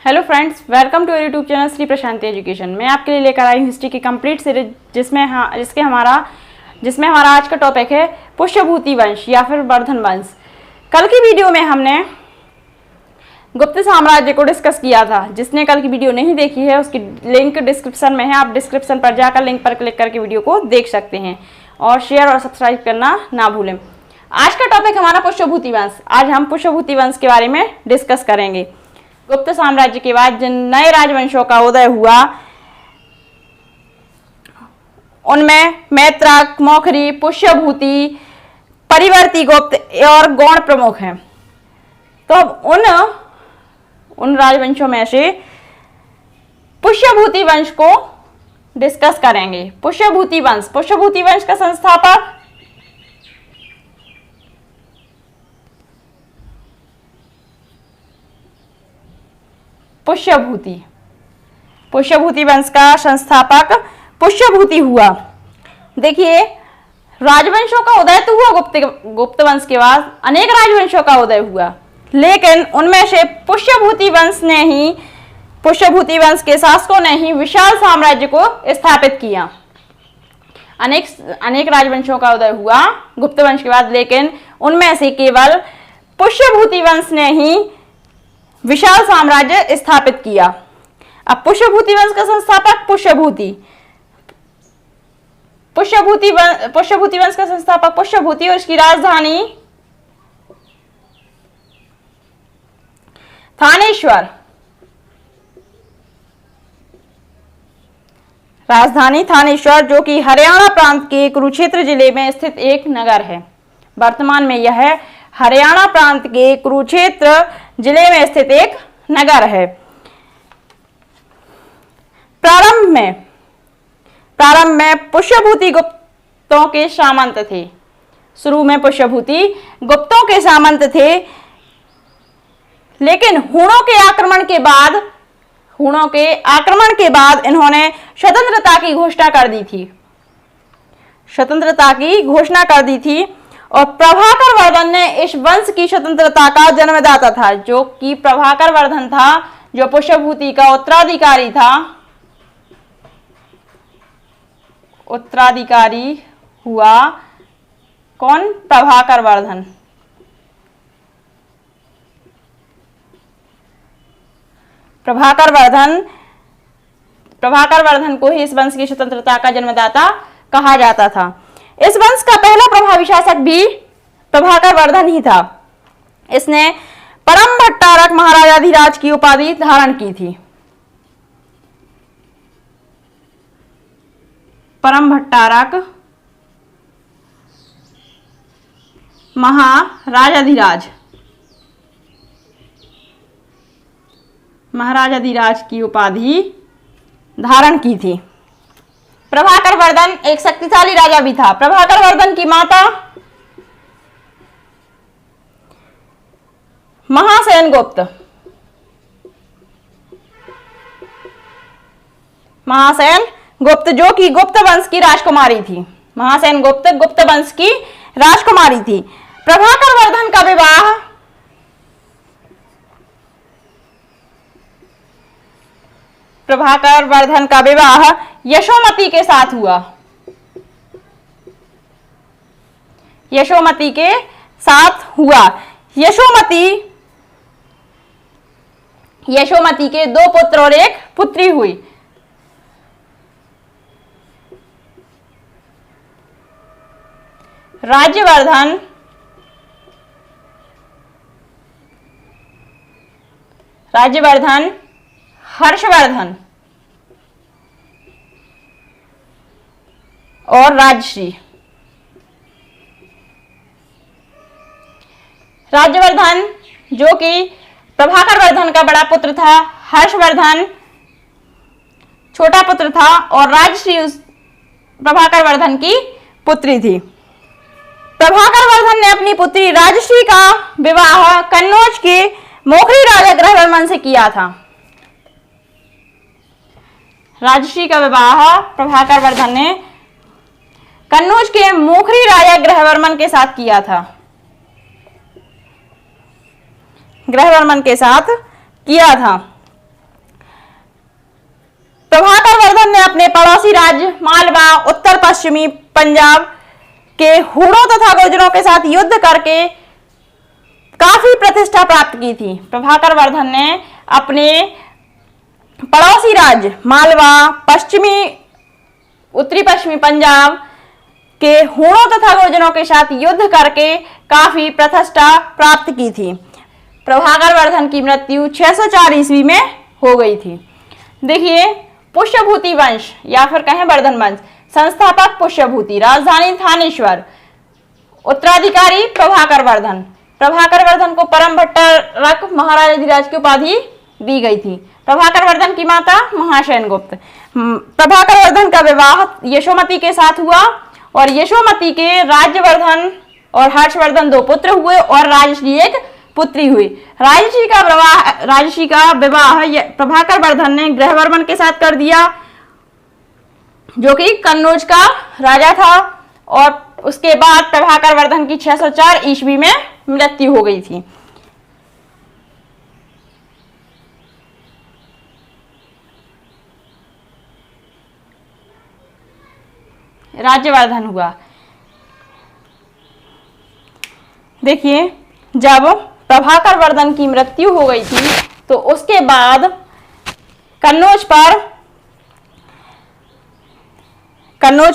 Hello friends, welcome to YouTube channel Shri Prashanti Education. मैं आपके लिए लेकर आई हूँ हिस्ट्री की कंप्लीट सीरीज जिसमें हमारा आज का टॉपिक है पुष्यभूति वंश या फिर वर्धन वंश। कल की वीडियो में हमने गुप्त साम्राज्य को डिस्कस किया था। जिसने कल की वीडियो नहीं देखी है उसकी लिंक डिस्क्रिप्शन में है, आप डिस्क्रिप्शन पर जाकर लिंक पर क्लिक करके वीडियो को देख सकते हैं और शेयर और सब्सक्राइब करना ना भूलें। आज का टॉपिक हमारा पुष्यभूति वंश। आज हम पुष्यभूति वंश के बारे में डिस्कस करेंगे। गुप्त साम्राज्य के बाद जिन नए राजवंशों का उदय हुआ उनमें मैत्रक, मौखरी, पुष्यभूति, परिवर्ती गुप्त और गौड़ प्रमुख हैं। तो अब उन राजवंशों में से पुष्यभूति वंश को डिस्कस करेंगे। पुष्यभूति वंश का संस्थापक पुष्यभूति वंश का संस्थापक पुष्यभूति हुआ। देखिए, राजवंशों का उदय तो हुआ गुप्त वंश के बाद अनेक राजवंशों का उदय हुआ, लेकिन उनमें से पुष्यभूति वंश के शासकों ने ही विशाल साम्राज्य को स्थापित किया। अनेक राजवंशों का उदय हुआ गुप्त वंश के बाद, लेकिन उनमें से केवल पुष्यभूति वंश ने ही विशाल साम्राज्य स्थापित किया। अब पुष्यभूति वंश का संस्थापक पुष्यभूति वंश का संस्थापक पुष्यभूति और इसकी राजधानी थानेश्वर, जो कि हरियाणा प्रांत के कुरुक्षेत्र जिले में स्थित एक नगर है। वर्तमान में यह हरियाणा प्रांत के कुरुक्षेत्र जिले में स्थित एक नगर है। प्रारंभ में पुष्यभूति गुप्तों के सामंत थे। शुरू में पुष्यभूति गुप्तों के सामंत थे, लेकिन हूणों के आक्रमण के बाद इन्होंने स्वतंत्रता की घोषणा कर दी थी और प्रभाकर वर्धन ने इस वंश की स्वतंत्रता का जन्मदाता था, जो कि प्रभाकर वर्धन था, जो पुष्यभूति का उत्तराधिकारी हुआ। कौन? प्रभाकर वर्धन को ही इस वंश की स्वतंत्रता का जन्मदाता कहा जाता था। इस वंश का पहला प्रभावी शासक भी प्रभाकर वर्धन ही था। इसने परम भट्टारक महाराजाधिराज की उपाधि धारण की थी। परम भट्टारक महाराजाधिराज की उपाधि धारण की थी। प्रभाकर वर्धन एक शक्तिशाली राजा भी था। प्रभाकर वर्धन की माता महासेन गुप्त, जो कि गुप्त वंश की राजकुमारी थी। महासेन गुप्त वंश की राजकुमारी थी। प्रभाकर वर्धन का विवाह यशोमती के साथ हुआ। यशोमती के 2 पुत्र और 1 पुत्री हुई। राज्यवर्धन हर्षवर्धन और राजश्री। राज्यवर्धन, जो कि प्रभाकर वर्धन का बड़ा पुत्र था, हर्षवर्धन छोटा पुत्र था और राजश्री प्रभाकर वर्धन की पुत्री थी। प्रभाकर वर्धन ने अपनी पुत्री राजश्री का विवाह कन्नौज के मोखरी राजा ग्रहवर्मन से किया था। राजश्री का विवाह प्रभाकर वर्धन ने कन्नौज के मोखरी राजा ग्रहवर्मन के साथ किया था। ग्रहवर्मन के साथ किया था। अपने पड़ोसी राज्य मालवा, उत्तर पश्चिमी पंजाब के हूणों तथा गुर्जरों के साथ युद्ध करके काफी प्रतिष्ठा प्राप्त की थी। प्रभाकर वर्धन ने अपने पड़ोसी राज्य मालवा, उत्तरी पश्चिमी पंजाब के हूणों तथा गुर्जरों के साथ युद्ध करके काफी प्रतिष्ठा प्राप्त की थी। प्रभाकर वर्धन की मृत्यु 604 ईस्वी में हो गई थी। देखिए, पुष्यभूति वंश या फिर कहें वर्धन वंश, संस्थापक पुष्यभूति, राजधानी थानेश्वर, उत्तराधिकारी प्रभाकर वर्धन। प्रभाकर वर्धन को परम भट्टारक महाराजाधिराज की उपाधि दी गई थी। प्रभाकर वर्धन की माता महासेन गुप्त। प्रभाकर वर्धन का विवाह यशोमती के साथ हुआ और यशोमती के राज्यवर्धन और हर्षवर्धन 2 पुत्र हुए और राजश्री 1 पुत्री हुई। राजश्री का विवाह प्रभाकर वर्धन ने ग्रहवर्मन के साथ कर दिया, जो कि कन्नौज का राजा था, और उसके बाद प्रभाकर वर्धन की 604 ईस्वी में मृत्यु हो गई थी। राज्यवर्धन हुआ। देखिए, जब प्रभाकर वर्धन की मृत्यु हो गई थी तो उसके बाद कन्नौज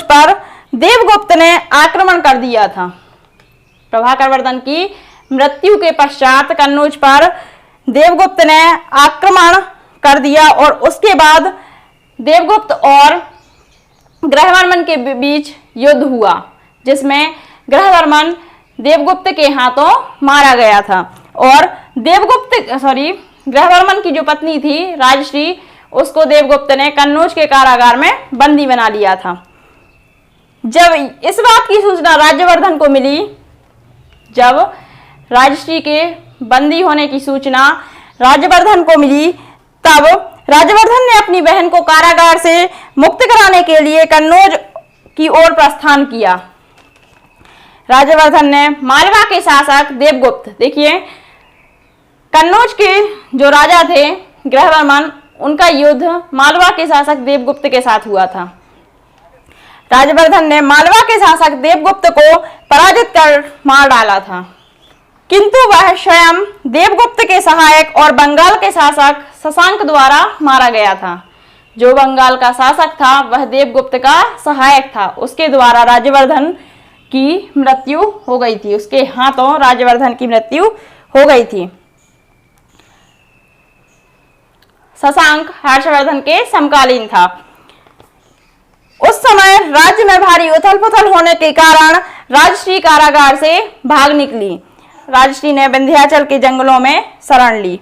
पर देवगुप्त ने आक्रमण कर दिया था। प्रभाकर वर्धन की मृत्यु के पश्चात कन्नौज पर देवगुप्त ने आक्रमण कर दिया और उसके बाद देवगुप्त और ग्रहवर्मन के बीच युद्ध हुआ, जिसमें ग्रहवर्मन देवगुप्त के हाथों मारा गया था और ग्रहवर्मन की जो पत्नी थी राजश्री, उसको देवगुप्त ने कन्नौज के कारागार में बंदी बना लिया था। जब इस बात की सूचना राज्यवर्धन को मिली, जब राजश्री के बंदी होने की सूचना राज्यवर्धन को मिली, तब राज्यवर्धन ने अपनी बहन को कारागार से मुक्त कराने के लिए कन्नौज की ओर प्रस्थान किया। राज्यवर्धन ने मालवा के शासक देवगुप्त, देखिए कन्नौज के जो राजा थे ग्रहवर्मन, उनका युद्ध मालवा के शासक देवगुप्त के साथ हुआ था। राज्यवर्धन ने मालवा के शासक देवगुप्त को पराजित कर मार डाला था, किंतु वह स्वयं देवगुप्त के सहायक और बंगाल के शासक शशांक द्वारा मारा गया था। जो बंगाल का शासक था वह देवगुप्त का सहायक था, उसके द्वारा राज्यवर्धन की मृत्यु हो गई थी, उसके हाथों राज्यवर्धन की मृत्यु हो गई थी। शशांक हर्षवर्धन के समकालीन था। उस समय राज्य में भारी उथल पुथल होने के कारण राजश्री कारागार से भाग निकली। राजश्री ने विंध्याचल के जंगलों में शरण ली।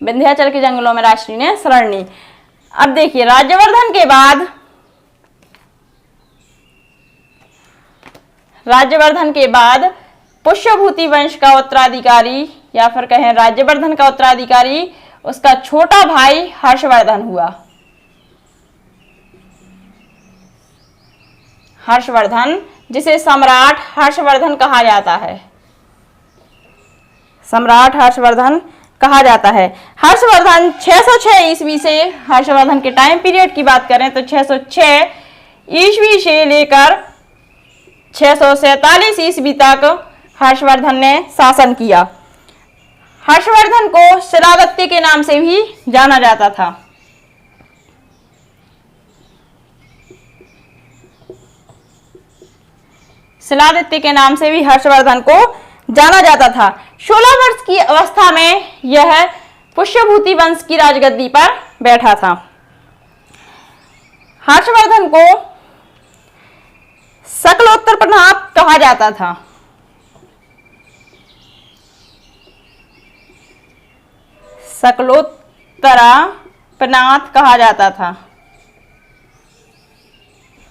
विंध्याचल के जंगलों में राजश्री ने शरण ली। अब देखिए, राज्यवर्धन के बाद पुष्यभूति वंश का उत्तराधिकारी या फिर कहें राज्यवर्धन का उत्तराधिकारी उसका छोटा भाई हर्षवर्धन हुआ। हर्षवर्धन, जिसे सम्राट हर्षवर्धन कहा जाता है, सम्राट हर्षवर्धन कहा जाता है। हर्षवर्धन 606 ईस्वी से, हर्षवर्धन के टाइम पीरियड की बात करें तो 606 ईस्वी से लेकर 647 ईस्वी तक हर्षवर्धन ने शासन किया। हर्षवर्धन को शिलादित्य के नाम से भी जाना जाता था। शिलादित्य के नाम से भी हर्षवर्धन को जाना जाता था। 16 वर्ष की अवस्था में यह पुष्यभूति वंश की राजगद्दी पर बैठा था। हर्षवर्धन को सकलोत्तर प्रनाथ कहा जाता था। सकलोत्तरा प्रनाथ कहा जाता था।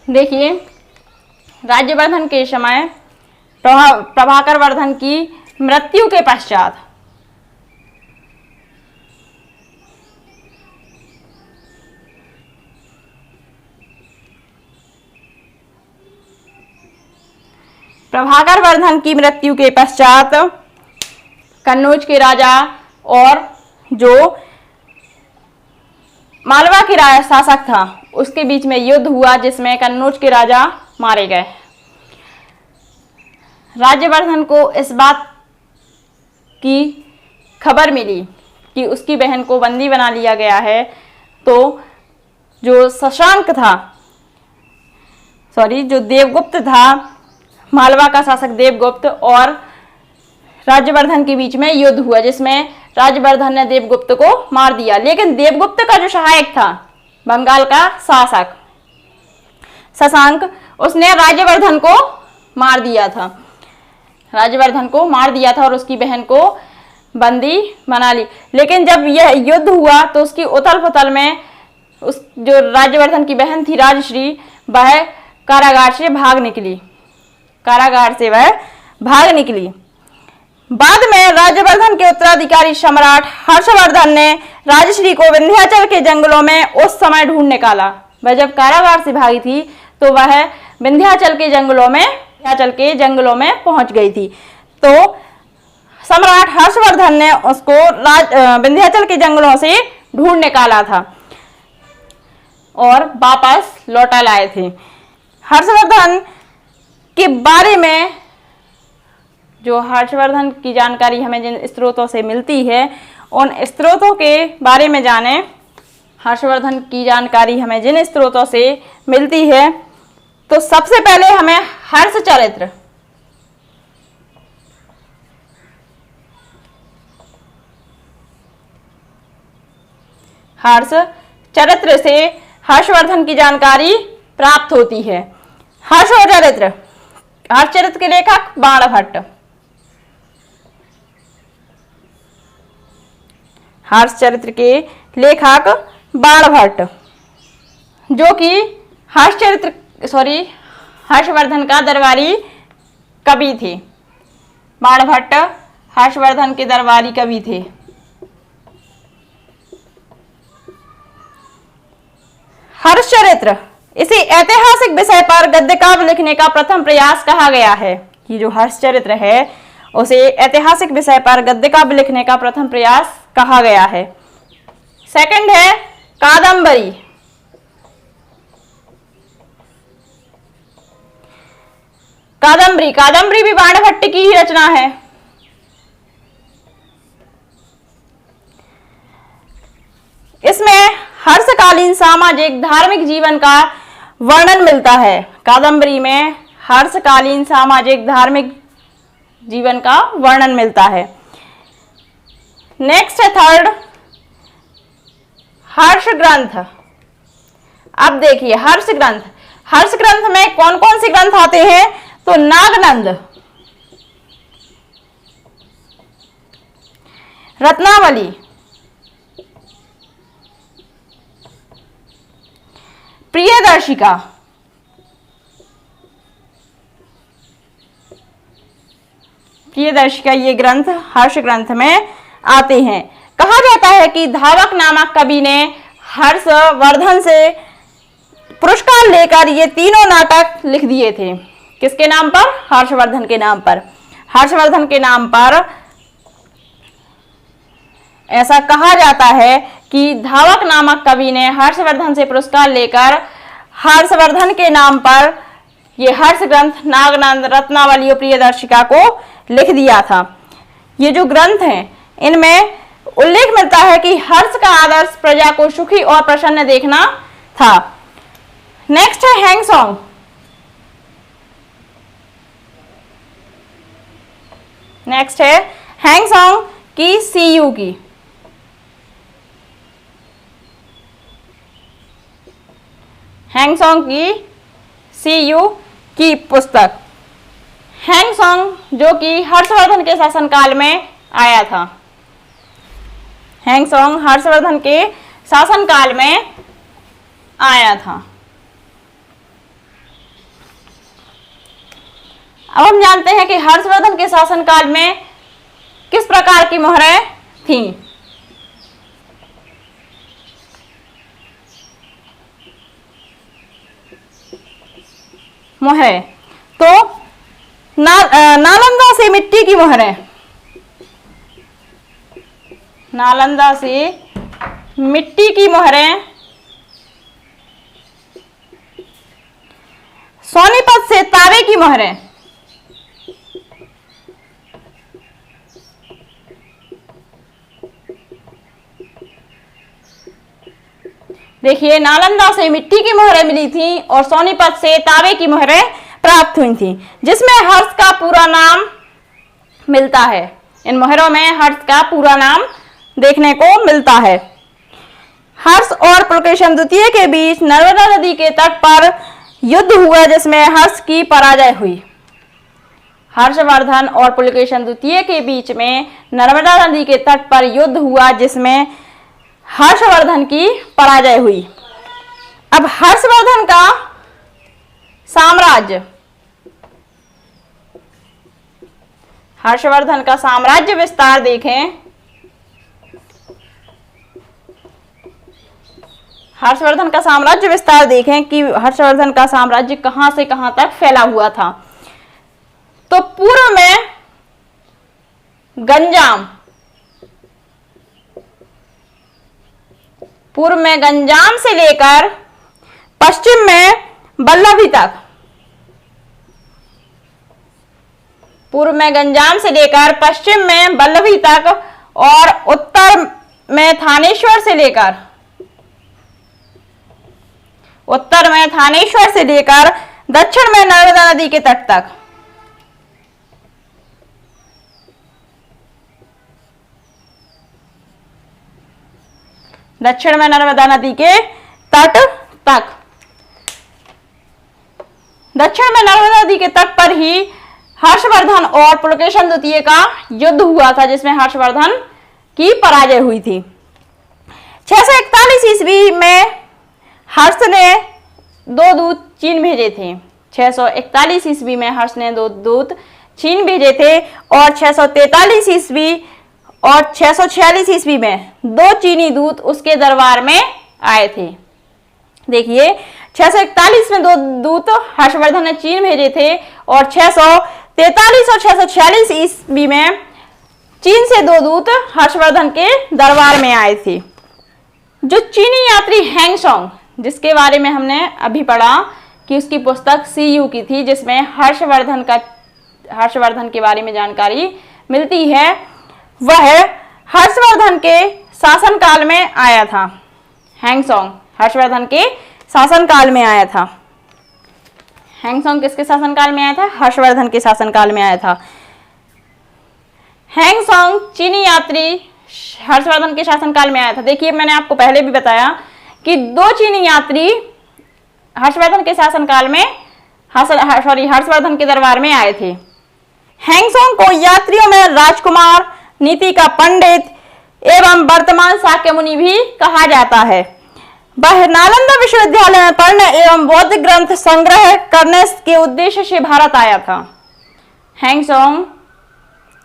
देखिए, राज्यवर्धन के समय प्रभाकर वर्धन की मृत्यु के पश्चात कन्नौज के राजा और जो मालवा के शासक था उसके बीच में युद्ध हुआ जिसमें कन्नौज के राजा मारे गए। राज्यवर्धन को इस बात की खबर मिली कि उसकी बहन को बंदी बना लिया गया है, तो जो शशांक था, जो देवगुप्त था, मालवा का शासक देवगुप्त और राज्यवर्धन के बीच में युद्ध हुआ जिसमें राज्यवर्धन ने देवगुप्त को मार दिया। लेकिन देवगुप्त का जो सहायक था, बंगाल का शासक शशांक, उसने राज्यवर्धन को मार दिया था और उसकी बहन को बंदी बना ली। लेकिन जब यह युद्ध हुआ तो उसकी उथल पुथल में उस जो राज्यवर्धन की बहन थी राजश्री, वह कारागार से भाग निकली। बाद में राज्यवर्धन के उत्तराधिकारी सम्राट हर्षवर्धन ने राजश्री को विंध्याचल के जंगलों में उस समय ढूंढ निकाला। वह जब कारागार से भागी थी तो वह विंध्याचल के जंगलों में पहुंच गई थी। तो सम्राट हर्षवर्धन ने उसको विंध्याचल के जंगलों से ढूंढ निकाला था और वापस लौटा लाए थे। हर्षवर्धन के बारे में जो हर्षवर्धन की जानकारी हमें जिन स्रोतों से मिलती है, उन स्रोतों के बारे में जाने। हर्षवर्धन की जानकारी हमें जिन स्रोतों से मिलती है, तो सबसे पहले हमें हर्षचरित्र से हर्षवर्धन की जानकारी प्राप्त होती है। हर्षचरित्र के लेखक बाणभट्ट। हर्षचरित्र के लेखक बाणभट्ट, जो कि हर्षवर्धन का दरबारी कवि थे। बाणभट्ट हर्षवर्धन के दरबारी कवि थे। हर्षचरित्र, इसे ऐतिहासिक विषय पर गद्य काव्य लिखने का प्रथम प्रयास कहा गया है। कि जो हर्षचरित्र है उसे ऐतिहासिक विषय पर गद्य काव्य लिखने का प्रथम प्रयास कहा गया है। सेकंड है कादंबरी। कादंबरी भी बाणभट्ट की ही रचना है। इसमें हर्षकालीन सामाजिक धार्मिक जीवन का वर्णन मिलता है। कादंबरी में हर्षकालीन सामाजिक धार्मिक जीवन का वर्णन मिलता है। नेक्स्ट है थर्ड, हर्ष ग्रंथ। अब देखिए हर्ष ग्रंथ में कौन कौन से ग्रंथ आते हैं? तो नागनंद, रत्नावली, प्रियदर्शिका, ये ग्रंथ हर्ष ग्रंथ में आते हैं। कहा जाता है कि धावक नामक कवि ने हर्षवर्धन से पुरस्कार लेकर ये तीनों नाटक लिख दिए थे। किसके नाम पर? हर्षवर्धन के नाम पर। हर्षवर्धन के नाम पर ऐसा कहा जाता है कि धावक नामक कवि ने हर्षवर्धन से पुरस्कार लेकर हर्षवर्धन के नाम पर ये हर्ष ग्रंथ, नागनंद, रत्नावली और प्रियदर्शिका को लिख दिया था। ये जो ग्रंथ हैं इनमें उल्लेख मिलता है कि हर्ष का आदर्श प्रजा को सुखी और प्रसन्न देखना था। नेक्स्ट है हैंग सॉन्ग। नेक्स्ट है हैंग सॉन्ग की सीयू की। हैंग सॉन्ग की सीयू की पुस्तक। हैंग सॉन्ग जो कि हर्षवर्धन के शासनकाल में आया था। हैंग सॉन्ग हर्षवर्धन के शासनकाल में आया था। अब हम जानते हैं कि हर्षवर्धन के शासनकाल में किस प्रकार की मोहरें थीं। मोहरें तो नालंदा से मिट्टी की मोहरें, नालंदा से मिट्टी की मोहरें सोनीपत से तावे की मोहरें। देखिए, नालंदा से मिट्टी की मोहरें मिली थी और सोनीपत से तावे की मोहरें प्राप्त हुई थी, जिसमें हर्ष का पूरा नाम मिलता है। इन मोहरों में हर्ष का पूरा नाम देखने को मिलता है। हर्ष और पुलकेशन द्वितीय के बीच नर्मदा नदी के तट पर युद्ध हुआ, जिसमें हर्ष की पराजय हुई। हर्षवर्धन और पुलकेशन द्वितीय के बीच में नर्मदा नदी के तट पर युद्ध हुआ, जिसमें हर्षवर्धन की पराजय हुई। अब हर्षवर्धन का साम्राज्य, हर्षवर्धन का साम्राज्य विस्तार देखें। हर्षवर्धन का साम्राज्य विस्तार देखें कि हर्षवर्धन का साम्राज्य कहां से कहां तक फैला हुआ था। तो पूर्व में गंजाम, पूर्व में गंजाम से लेकर पश्चिम में बल्लभी तक, पूर्व में गंजाम से लेकर पश्चिम में बल्लभी तक और उत्तर में थानेश्वर से लेकर, उत्तर में थानेश्वर से लेकर दक्षिण में नर्मदा नदी के तट तक। दक्षिण में नर्मदा नदी के तट तक, दक्षिण में नर्मदा नदी के तट पर ही हर्षवर्धन और पुलकेशन द्वितीय का युद्ध हुआ था, जिसमें हर्षवर्धन की पराजय हुई थी। 641 ईस्वी में हर्ष ने 2 दूत चीन भेजे थे। 641 ईस्वी में हर्ष ने 2 दूत चीन भेजे थे और 643 ईस्वी और 646 ईस्वी में 2 चीनी दूत उसके दरबार में आए थे। देखिए, 641 में 2 दूत हर्षवर्धन ने चीन भेजे थे और 643 और 646 ईस्वी में चीन से 2 दूत हर्षवर्धन के दरबार में आए थे। जो चीनी यात्री हैंगसोंग, जिसके बारे में हमने अभी पढ़ा कि उसकी पुस्तक सीयू की थी, जिसमें हर्षवर्धन के बारे में जानकारी मिलती है, वह हर्षवर्धन के शासनकाल में आया था। हैंगसोंग हर्षवर्धन के शासनकाल में आया था। हैंगसोंग किसके शासनकाल में आया था? हर्षवर्धन के शासनकाल में आया था। हैंगसोंग चीनी यात्री हर्षवर्धन के शासनकाल में आया था। देखिए, मैंने आपको पहले भी बताया कि 2 चीनी यात्री हर्षवर्धन के शासनकाल में हर्षवर्धन के दरबार में आए थे। हैंगसोंग को यात्रियों में राजकुमार, नीति का पंडित एवं वर्तमान शाक्य मुनि भी कहा जाता है। वह नालंदा विश्वविद्यालय में पढ़ने एवं बौद्ध ग्रंथ संग्रह करने के उद्देश्य से भारत आया था। हैंगसोंग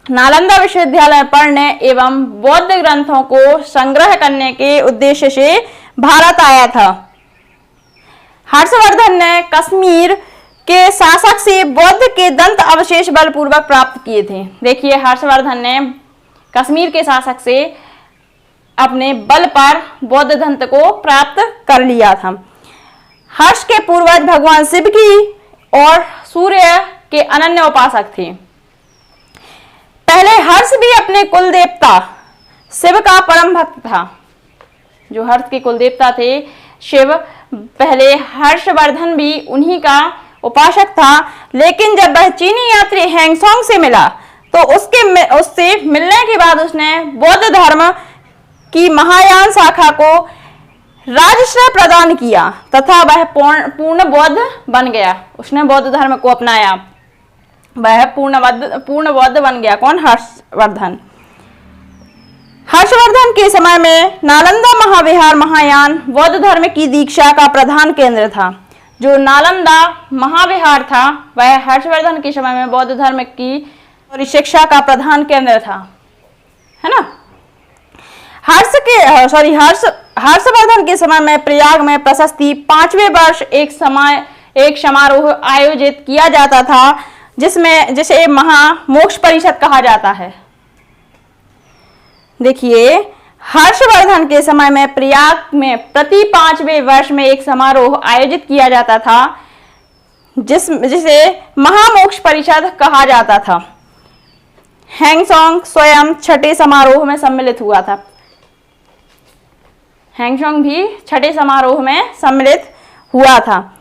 नालंदा विश्वविद्यालय में पढ़ने एवं बौद्ध ग्रंथों को संग्रह करने के उद्देश्य से भारत आया था। हर्षवर्धन ने कश्मीर के शासक से बौद्ध के दंत अवशेष बलपूर्वक प्राप्त किए थे। देखिए, हर्षवर्धन ने कश्मीर के शासक से अपने बल पर बौद्ध दंत को प्राप्त कर लिया था। हर्ष के पूर्वज भगवान शिव की और सूर्य के अनन्य उपासक थे। पहले हर्ष भी अपने कुल देवता शिव का परम भक्त था। जो हर्ष के कुल देवता थे शिव, पहले हर्षवर्धन भी उन्हीं का उपासक था। लेकिन जब वह चीनी यात्री हैंगसोंग से मिला तो उससे मिलने के बाद उसने बौद्ध धर्म की महायान शाखा को राजश्रय प्रदान किया तथा वह पूर्ण बौद्ध बन गया। उसने बौद्ध धर्म को अपनाया, वह पूर्ण बौद्ध बन गया। कौन? हर्षवर्धन। हर्षवर्धन के समय में नालंदा महाविहार महायान बौद्ध धर्म की दीक्षा का प्रधान केंद्र था। जो नालंदा महाविहार था वह हर्षवर्धन के समय में बौद्ध धर्म की शिक्षा का प्रधान केंद्र था, है ना। हर्षवर्धन के समय में प्रयाग में प्रशस्ति 5वें वर्ष एक समारोह आयोजित किया जाता था, जिसे महामोक्ष परिषद कहा जाता है। देखिए, हर्षवर्धन के समय में प्रयाग में प्रति 5वें वर्ष में एक समारोह आयोजित किया जाता था, जिसे महामोक्ष परिषद कहा जाता था। हैंगसोंग स्वयं छठे समारोह में सम्मिलित हुआ था। हैंगसोंग भी छठे समारोह में सम्मिलित हुआ था।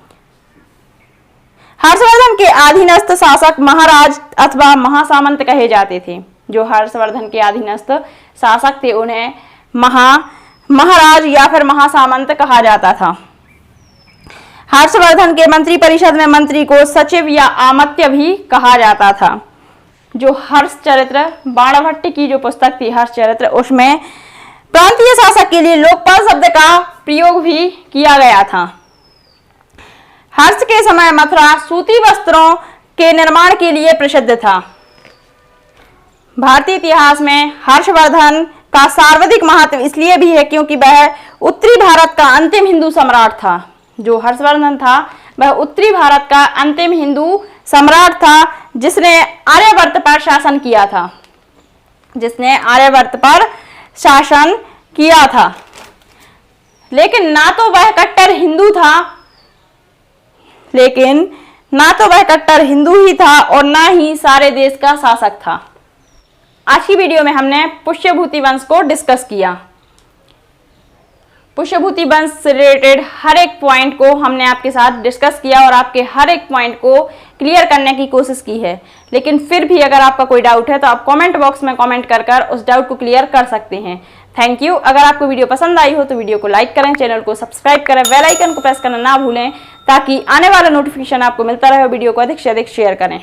हर्षवर्धन के अधीनस्थ शासक महाराज अथवा महासामंत कहे जाते थे। जो हर्षवर्धन के अधीनस्थ शासक थे उन्हें महाराज या फिर महासामंत कहा जाता था। हर्षवर्धन के मंत्रिपरिषद में मंत्री को सचिव या आमत्य भी कहा जाता था। जो हर्षचरित्र बाणभट्ट की जो पुस्तक थी हर्षचरित्र, उसमें प्रांतीय शासक के लिए लोकपाल शब्द का प्रयोग भी किया गया था। हर्ष के समय मथुरा सूती वस्त्रों के निर्माण के लिए प्रसिद्ध था। भारतीय इतिहास में हर्षवर्धन का सर्वाधिक महत्व इसलिए भी है क्योंकि वह उत्तरी भारत का अंतिम हिंदू सम्राट था। जो हर्षवर्धन था वह उत्तरी भारत का अंतिम हिंदू सम्राट था जिसने आर्यवर्त पर शासन किया था। लेकिन ना तो वह कट्टर हिंदू ही था और ना ही सारे देश का शासक था। आज की वीडियो में हमने पुष्यभूति वंश को डिस्कस किया। पुष्यभूति वंश से रिलेटेड हर एक पॉइंट को हमने आपके साथ डिस्कस किया और आपके हर एक पॉइंट को क्लियर करने की कोशिश की है। लेकिन फिर भी अगर आपका कोई डाउट है तो आप कमेंट बॉक्स में कमेंट कर उस डाउट को क्लियर कर सकते हैं। Thank you. अगर आपको वीडियो पसंद आई हो तो वीडियो को लाइक करें, चैनल को सब्सक्राइब करें, बेल आइकन को प्रेस करना ना भूलें ताकि आने वाला नोटिफिकेशन आपको मिलता रहे। वीडियो को अधिक से अधिक शेयर करें।